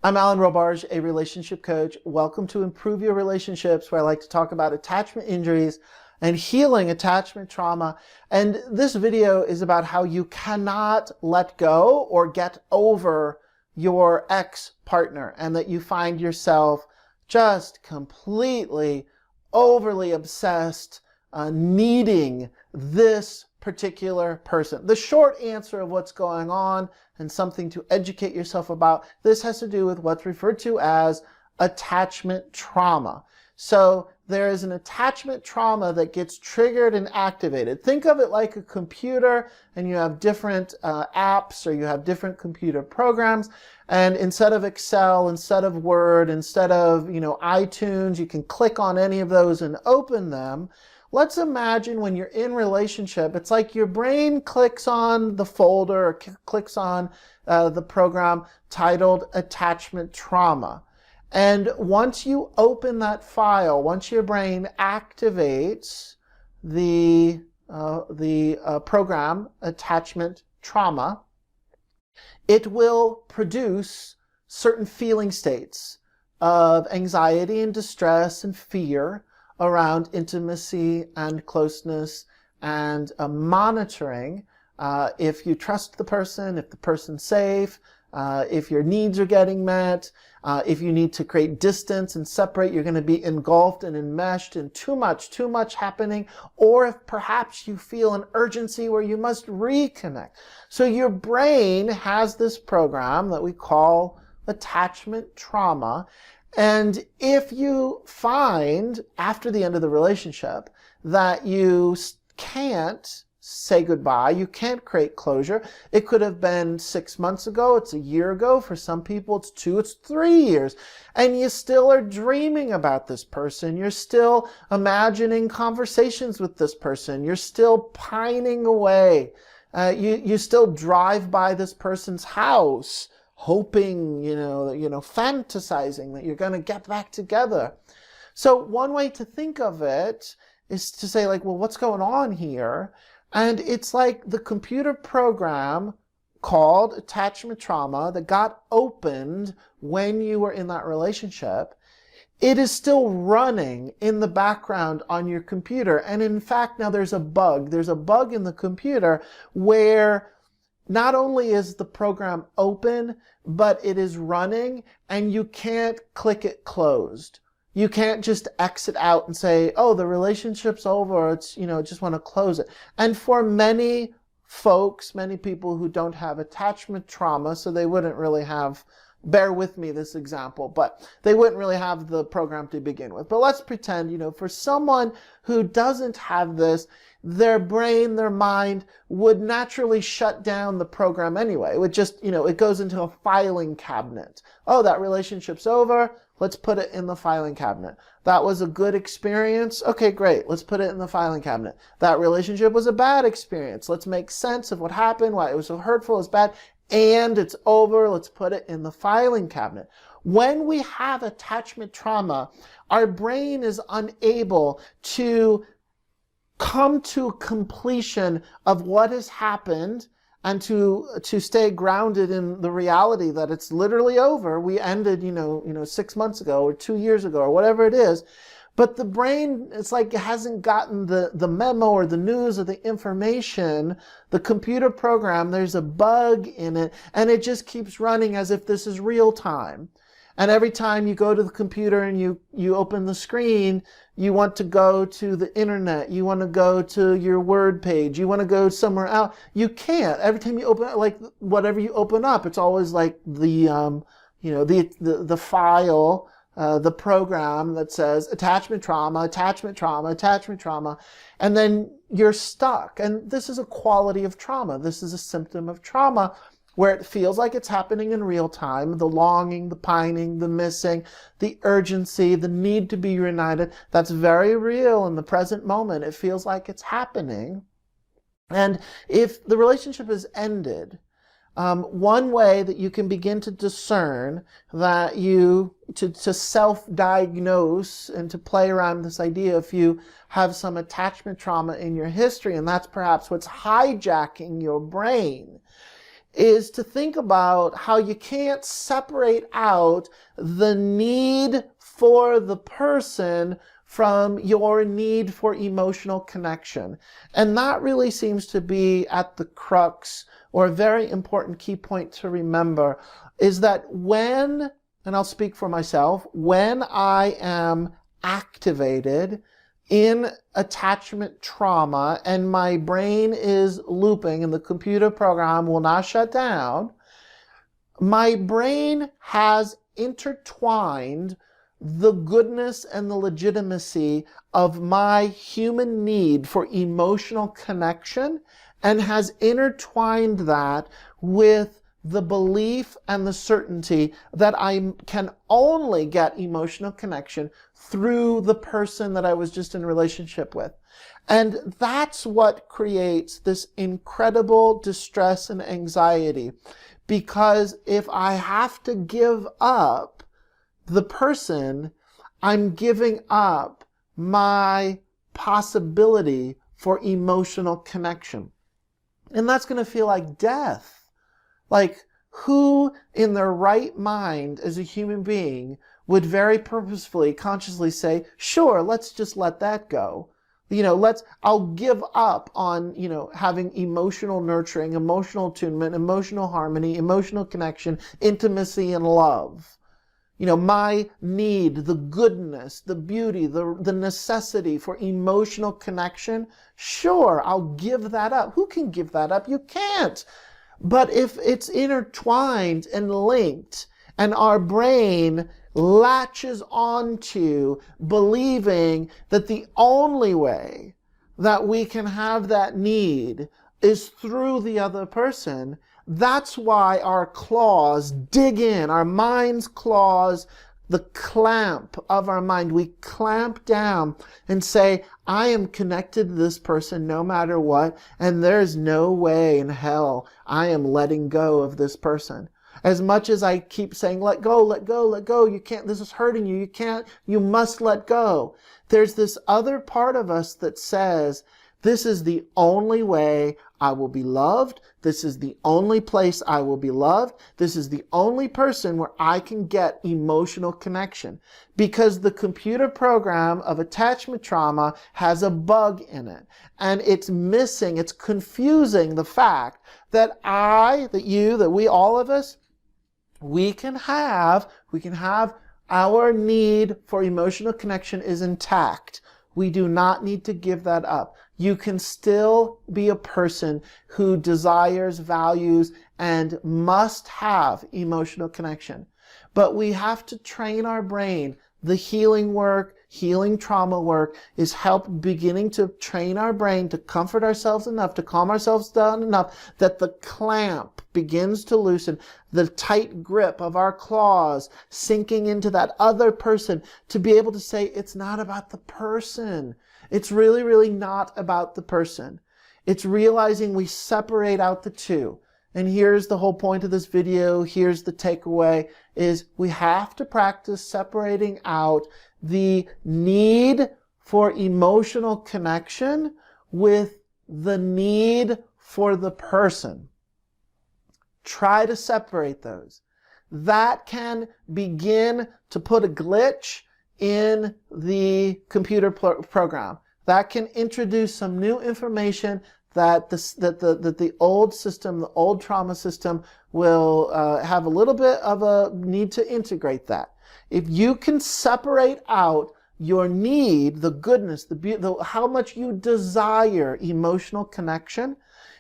I'm Alan Robarge, a relationship coach. Welcome to Improve Your Relationships, where I like to talk about attachment injuries and healing attachment trauma. And this video is about how you cannot let go or get over your ex-partner, and that you find yourself just completely overly obsessed, needing this particular person. The short answer of what's going on, and something to educate yourself about, this has to do with what's referred to as attachment trauma. So there is an attachment trauma that gets triggered and activated. Think of it like a computer, and you have different apps, or you have different computer programs, and instead of Excel, instead of Word, instead of iTunes, you can click on any of those and open them. Let's imagine when you're in relationship, it's like your brain clicks on the folder or clicks on the program titled Attachment Trauma. And once you open that file, once your brain activates the program Attachment Trauma, it will produce certain feeling states of anxiety and distress and fear around intimacy and closeness and monitoring if you trust the person, if the person's safe, if your needs are getting met, if you need to create distance and separate, you're going to be engulfed and enmeshed in too much happening, or if perhaps you feel an urgency where you must reconnect. So your brain has this program that we call attachment trauma. And if you find after the end of the relationship that you can't say goodbye, you can't create closure, it could have been 6 months ago, it's a year ago, for some people it's 2, it's 3 years, and you still are dreaming about this person, you're still imagining conversations with this person, you're still pining away, you still drive by this person's house, hoping, fantasizing that you're going to get back together. So one way to think of it is to say, well, what's going on here? And it's like the computer program called attachment trauma that got opened when you were in that relationship. It is still running in the background on your computer. And in fact, now there's a bug. There's a bug in the computer where not only is the program open, but it is running, and you can't click it closed. You can't just exit out and say, oh, the relationship's over, it's, just want to close it. And for many folks, many people who don't have attachment trauma, so they wouldn't really have, bear with me this example, but they wouldn't really have the program to begin with. But let's pretend, for someone who doesn't have this, their brain, their mind would naturally shut down the program anyway. It would just, it goes into a filing cabinet. Oh, that relationship's over. Let's put it in the filing cabinet. That was a good experience. Okay, great. Let's put it in the filing cabinet. That relationship was a bad experience. Let's make sense of what happened, why it was so hurtful, it's bad, and it's over. Let's put it in the filing cabinet. When we have attachment trauma, our brain is unable to come to completion of what has happened and to stay grounded in the reality that it's literally over. We ended, 6 months ago or 2 years ago or whatever it is. But the brain, it's like it hasn't gotten the memo or the news or the information, the computer program, there's a bug in it, and it just keeps running as if this is real time. And every time you go to the computer and you open the screen, you want to go to the internet, you want to go to your Word page, you want to go somewhere else. You can't. Every time you open, whatever you open up, it's always like the file, the program that says attachment trauma, attachment trauma, attachment trauma, and then you're stuck. And this is a quality of trauma. This is a symptom of trauma, where it feels like it's happening in real time, the longing, the pining, the missing, the urgency, the need to be reunited. That's very real in the present moment. It feels like it's happening. And if the relationship is ended, one way that you can begin to discern that to self-diagnose and to play around with this idea if you have some attachment trauma in your history, and that's perhaps what's hijacking your brain, is to think about how you can't separate out the need for the person from your need for emotional connection. And that really seems to be at the crux, or a very important key point to remember, is that when, and I'll speak for myself, when I am activated in attachment trauma and my brain is looping and the computer program will not shut down, my brain has intertwined the goodness and the legitimacy of my human need for emotional connection and has intertwined that with the belief and the certainty that I can only get emotional connection through the person that I was just in a relationship with. And that's what creates this incredible distress and anxiety. Because if I have to give up the person, I'm giving up my possibility for emotional connection. And that's going to feel like death. Like, who in their right mind as a human being would very purposefully, consciously say, sure, let's just let that go. I'll give up on, having emotional nurturing, emotional attunement, emotional harmony, emotional connection, intimacy, and love. My need, the goodness, the beauty, the necessity for emotional connection, sure, I'll give that up. Who can give that up? You can't. But if it's intertwined and linked, and our brain latches onto believing that the only way that we can have that need is through the other person, that's why our claws dig in, our mind's claws, the clamp of our mind. We clamp down and say, I am connected to this person no matter what, and there's no way in hell I am letting go of this person. As much as I keep saying, let go, let go, let go, you can't, this is hurting you, you must let go. There's this other part of us that says, this is the only way I will be loved. This is the only place I will be loved. This is the only person where I can get emotional connection. Because the computer program of attachment trauma has a bug in it. And it's missing, it's confusing the fact that we, all of us, we can have our need for emotional connection is intact. We do not need to give that up. You can still be a person who desires, values, and must have emotional connection. But we have to train our brain. The healing work, healing trauma work is beginning to train our brain to comfort ourselves enough, to calm ourselves down enough that the clamp begins to loosen, the tight grip of our claws sinking into that other person, to be able to say, it's not about the person. It's really, really not about the person. It's realizing we separate out the two. And here's the whole point of this video. Here's the takeaway, is we have to practice separating out the need for emotional connection with the need for the person. Try to separate those. That can begin to put a glitch in the computer program. That can introduce some new information that the old system, the old trauma system, will have a little bit of a need to integrate that. If you can separate out your need, the goodness, how much you desire emotional connection,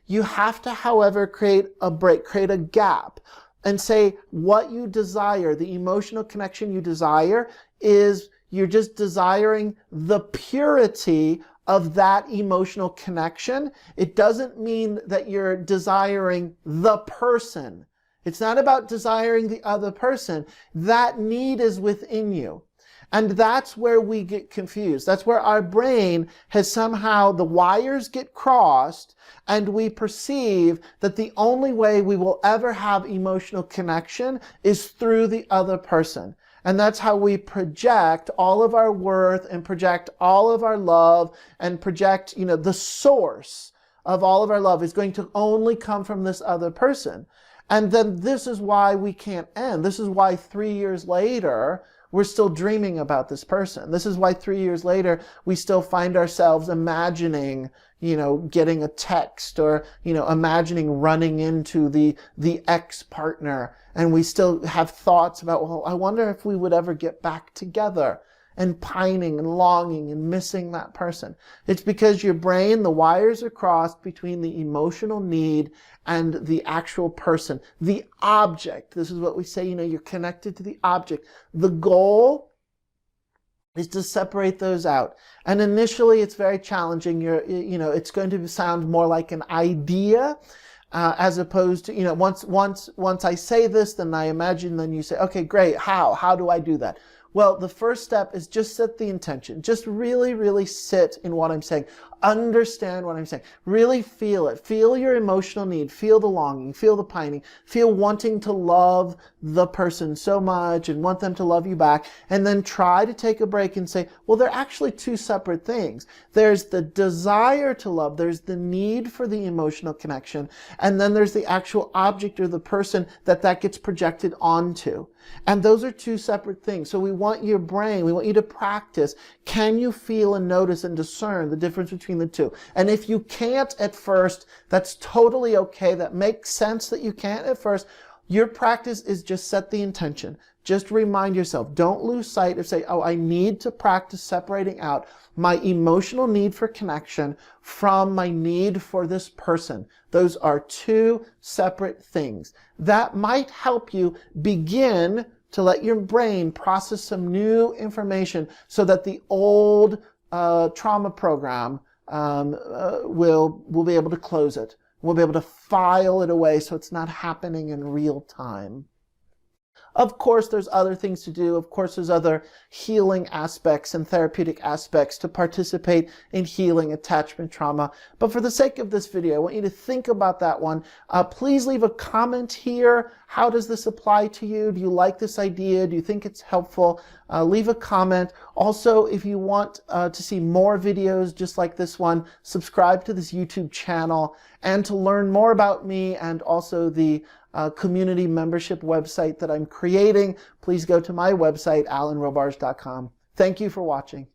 you have to, however, create a gap and say what you desire, the emotional connection you desire, is you're just desiring the purity of that emotional connection. It doesn't mean that you're desiring the person. It's not about desiring the other person. That need is within you. And that's where we get confused. That's where our brain has somehow, the wires get crossed, and we perceive that the only way we will ever have emotional connection is through the other person. And that's how we project all of our worth and project all of our love and project, the source of all of our love is going to only come from this other person. And then this is why we can't end. This is why 3 years later, we're still dreaming about this person. This is why 3 years later, we still find ourselves imagining, getting a text, or, imagining running into the ex-partner. And we still have thoughts about, well, I wonder if we would ever get back together, and pining and longing and missing that person. It's because your brain, the wires are crossed between the emotional need and the actual person, the object. This is what we say, you're connected to the object. The goal is to separate those out. And initially it's very challenging. It's going to sound more like an idea, as opposed to, once I say this, then I imagine, then you say, okay, great. How do I do that? Well, the first step is just set the intention. Just really, really sit in what I'm saying. Understand what I'm saying. Really feel it. Feel your emotional need. Feel the longing. Feel the pining. Feel wanting to love the person so much and want them to love you back. And then try to take a break and say, well, they're actually two separate things. There's the desire to love. There's the need for the emotional connection. And then there's the actual object or the person that gets projected onto. And those are two separate things. So we want your brain, we want you to practice. Can you feel and notice and discern the difference between the two? And if you can't at first, that's totally okay. That makes sense that you can't at first. Your practice is just set the intention. Just remind yourself. Don't lose sight of say, oh, I need to practice separating out my emotional need for connection from my need for this person. Those are two separate things. That might help you begin to let your brain process some new information so that the old trauma program will be able to close it. We'll be able to file it away so it's not happening in real time. Of course, there's other things to do. Of course, there's other healing aspects and therapeutic aspects to participate in healing attachment trauma. But for the sake of this video, I want you to think about that one. Please leave a comment here. How does this apply to you? Do you like this idea? Do you think it's helpful? Leave a comment. Also, if you want to see more videos just like this one, subscribe to this YouTube channel. And to learn more about me and also the community membership website that I'm creating, please go to my website, alanrobarge.com. Thank you for watching.